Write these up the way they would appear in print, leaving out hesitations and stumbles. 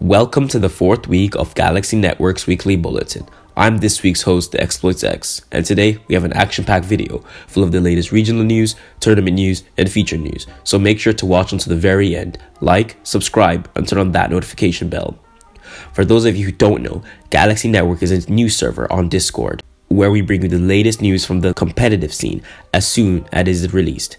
Welcome to the fourth week of Galaxy Network's weekly bulletin. I'm this week's host, The Exploits X, and today we have an action-packed video full of the latest regional news, tournament news, and feature news, so make sure to watch until the very end, like, subscribe, and turn on that notification bell. For those of you who don't know, Galaxy Network is a news server on Discord, where we bring you the latest news from the competitive scene as soon as it is released.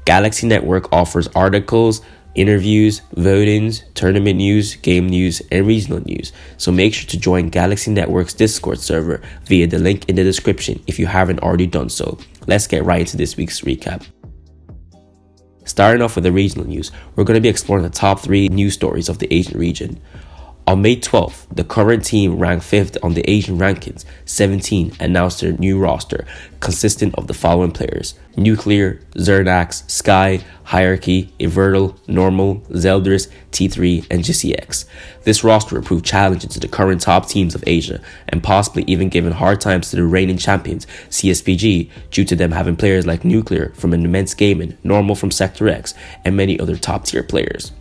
Galaxy Network offers articles, interviews, votings, tournament news, game news, and regional news. So make sure to join Galaxy Network's Discord server via the link in the description if you haven't already done so. Let's get right into this week's recap. Starting off with the regional news, we're going to be exploring the top 3 news stories of the Asian region. On May 12th, the current team ranked 5th on the Asian rankings, 17, announced their new roster, consisting of the following players: Nuclear, Zernax, Sky, Hierarchy, Invertal, Normal, Zeldris, T3, and GCX. This roster will prove challenging to the current top teams of Asia, and possibly even giving hard times to the reigning champions, CSPG, due to them having players like Nuclear from Immense Gaming, Normal from Sector X, and many other top tier players.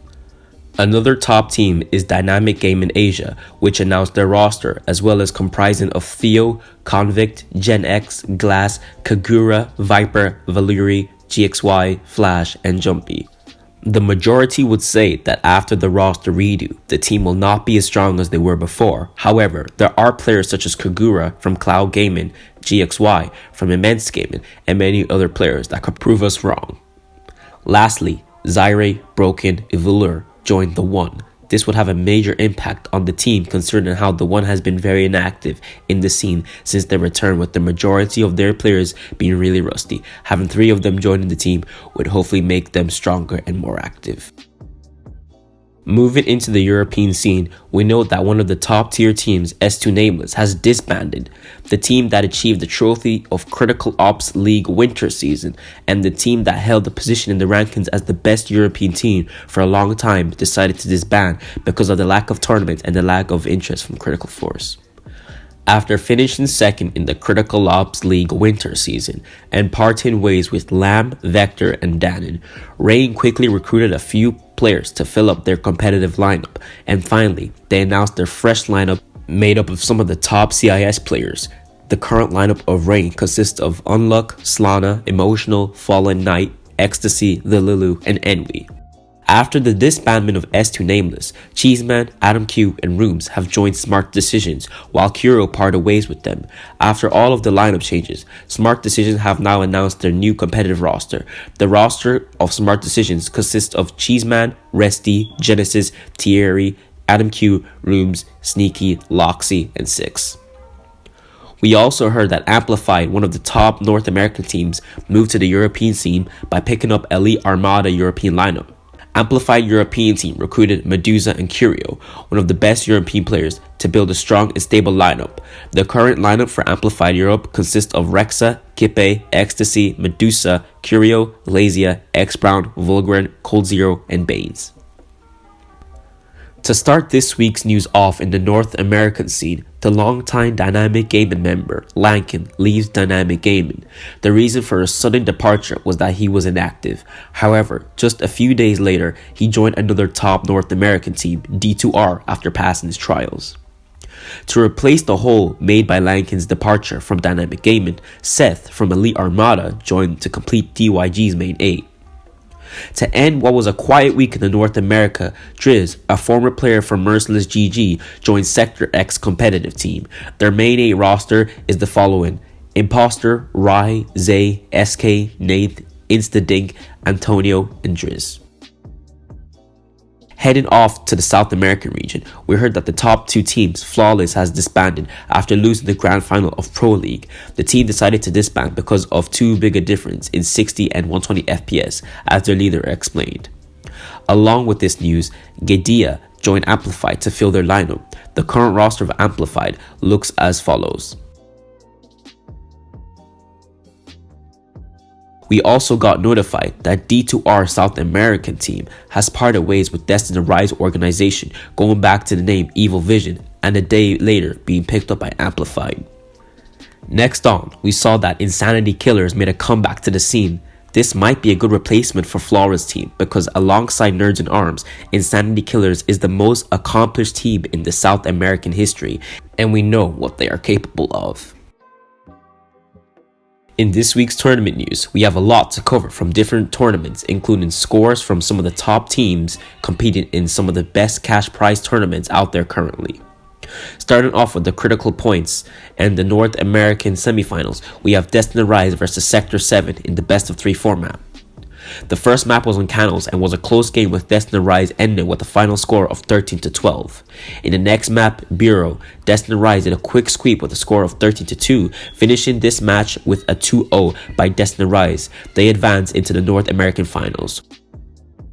Another top team is Dynamic Gaming Asia, which announced their roster, as well as comprising of Theo, Convict, Gen X, Glass, Kagura, Viper, Valeri, GXY, Flash, and Jumpy. The majority would say that after the roster redo, the team will not be as strong as they were before. However, there are players such as Kagura from Cloud Gaming, GXY from Immense Gaming, and many other players that could prove us wrong. Lastly, Zaire, Broken, Evilur joined the One. This would have a major impact on the team, considering how the One has been very inactive in the scene since their return, with the majority of their players being really rusty. Having 3 of them joining the team would hopefully make them stronger and more active. Moving into the European scene, we know that one of the top tier teams, S2 Nameless, has disbanded. The team that achieved the trophy of Critical Ops League winter season and the team that held the position in the rankings as the best European team for a long time decided to disband because of the lack of tournaments and the lack of interest from Critical Force. After finishing second in the Critical Ops League winter season and parting ways with Lamb, Vector, and Danon, Rain quickly recruited a few players to fill up their competitive lineup, and finally, they announced their fresh lineup made up of some of the top CIS players. The current lineup of Rain consists of Unluck, Slana, Emotional, Fallen Knight, Ecstasy, The Lilu, and Envy. After the disbandment of S2 Nameless, Cheeseman, Adam Q, and Rooms have joined Smart Decisions, while Kuro parted ways with them. After all of the lineup changes, Smart Decisions have now announced their new competitive roster. The roster of Smart Decisions consists of Cheeseman, Resty, Genesis, Thierry, Adam Q, Rooms, Sneaky, Loxy, and Six. We also heard that Amplified, one of the top North American teams, moved to the European scene by picking up Elite Armada European lineup. Amplified European team recruited Medusa and Curio, one of the best European players, to build a strong and stable lineup. The current lineup for Amplified Europe consists of Rexa, Kippe, Ecstasy, Medusa, Curio, Lazia, X-Brown, Vulgren, Cold Zero, and Baines. To start this week's news off in the North American scene, the longtime Dynamic Gaming member, Lankin, leaves Dynamic Gaming. The reason for his sudden departure was that he was inactive. However, just a few days later, he joined another top North American team, D2R, after passing his trials. To replace the hole made by Lankin's departure from Dynamic Gaming, Seth from Elite Armada joined to complete DYG's main 8. To end what was a quiet week in the North America, Driz, a former player from Merciless GG, joined Sector X competitive team. Their main 8 roster is the following: Imposter, Rai, Zay, SK, Nath, Instadink, Antonio, and Driz. Heading off to the South American region, we heard that the top 2 teams, Flawless, has disbanded after losing the grand final of Pro League. The team decided to disband because of too big a difference in 60 and 120 FPS, as their leader explained. Along with this news, Gedia joined Amplified to fill their lineup. The current roster of Amplified looks as follows. We also got notified that D2R South American team has parted ways with Destiny Rise organization, going back to the name Evil Vision, and a day later being picked up by Amplified. Next on, we saw that Insanity Killers made a comeback to the scene. This might be a good replacement for Flawless team because alongside Nerds in Arms, Insanity Killers is the most accomplished team in the South American history, and we know what they are capable of. In this week's tournament news, we have a lot to cover from different tournaments, including scores from some of the top teams competing in some of the best cash prize tournaments out there currently. Starting off with the critical points and the North American semifinals, we have Destiny Rise versus Sector 7 in the best of 3 format. The first map was on Canals and was a close game with Destiny Rise ending with a final score of 13-12. In the next map, Bureau, Destiny Rise did a quick sweep with a score of 13-2, finishing this match with a 2-0 by Destiny Rise. They advance into the North American finals.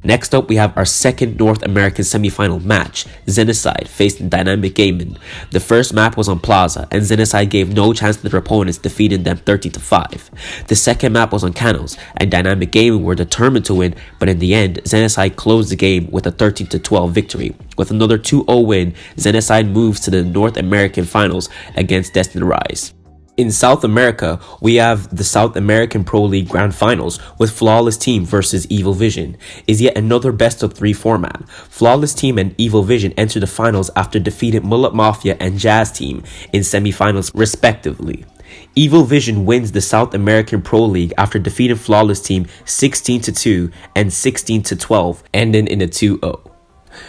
Next up, we have our second North American semi-final match. Xenocide facing Dynamic Gaming. The first map was on Plaza, and Xenocide gave no chance to their opponents, defeating them 13-5. The second map was on Canals, and Dynamic Gaming were determined to win, but in the end, Xenocide closed the game with a 13-12 victory. With another 2-0 win, Xenocide moves to the North American finals against Destiny Rise. In South America, we have the South American Pro League Grand Finals with Flawless Team versus Evil Vision. Is yet another best of 3 format. Flawless Team and Evil Vision enter the finals after defeating Mullet Mafia and Jazz Team in semifinals respectively. Evil Vision wins the South American Pro League after defeating Flawless Team 16-2 and 16-12, ending in a 2-0.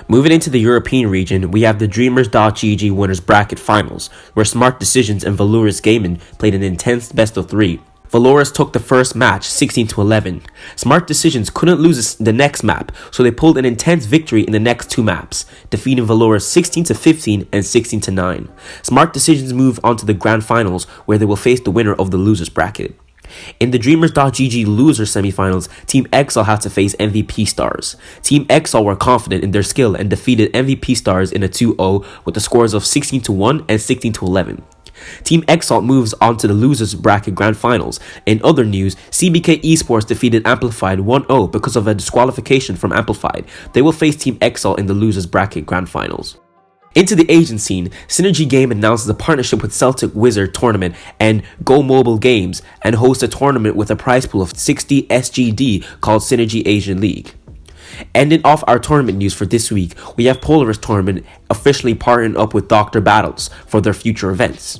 Moving into the European region, we have the Dreamers.gg Winners Bracket Finals, where Smart Decisions and Valoris Gaming played an intense best of 3. Valoris took the first match 16-11. Smart Decisions couldn't lose the next map, so they pulled an intense victory in the next 2 maps, defeating Valoris 16-15 and 16-9. Smart Decisions move on to the Grand Finals, where they will face the winner of the Losers Bracket. In the Dreamers.gg loser semifinals, Team Exile had to face MVP Stars. Team Exile were confident in their skill and defeated MVP Stars in a 2-0 with the scores of 16-1 and 16-11. Team Exalt moves on to the losers bracket grand finals. In other news, CBK Esports defeated Amplified 1-0 because of a disqualification from Amplified. They will face Team Exalt in the losers bracket grand finals. Into the Asian scene, Synergy Game announces a partnership with Celtic Wizard Tournament and Go Mobile Games and hosts a tournament with a prize pool of 60 SGD called Synergy Asian League. Ending off our tournament news for this week, we have Polaris Tournament officially partnering up with Dr. Battles for their future events.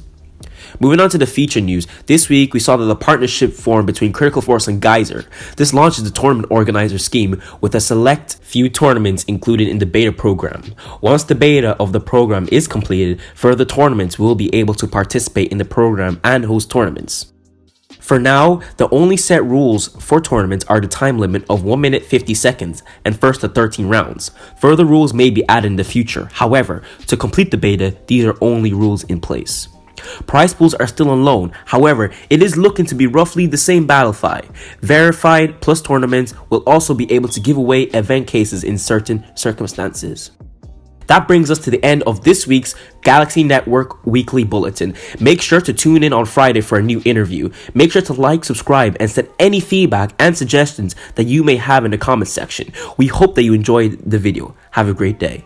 Moving on to the feature news, this week we saw that the partnership formed between Critical Force and Geyser. This launches the tournament organizer scheme with a select few tournaments included in the beta program. Once the beta of the program is completed, further tournaments will be able to participate in the program and host tournaments. For now, the only set rules for tournaments are the time limit of 1 minute 50 seconds and first to 13 rounds. Further rules may be added in the future. However, to complete the beta, these are only rules in place. Prize pools are still on loan, however, it is looking to be roughly the same Battlefy. Verified plus tournaments will also be able to give away event cases in certain circumstances. That brings us to the end of this week's Galaxy Network Weekly Bulletin. Make sure to tune in on Friday for a new interview. Make sure to like, subscribe, and send any feedback and suggestions that you may have in the comment section. We hope that you enjoyed the video. Have a great day.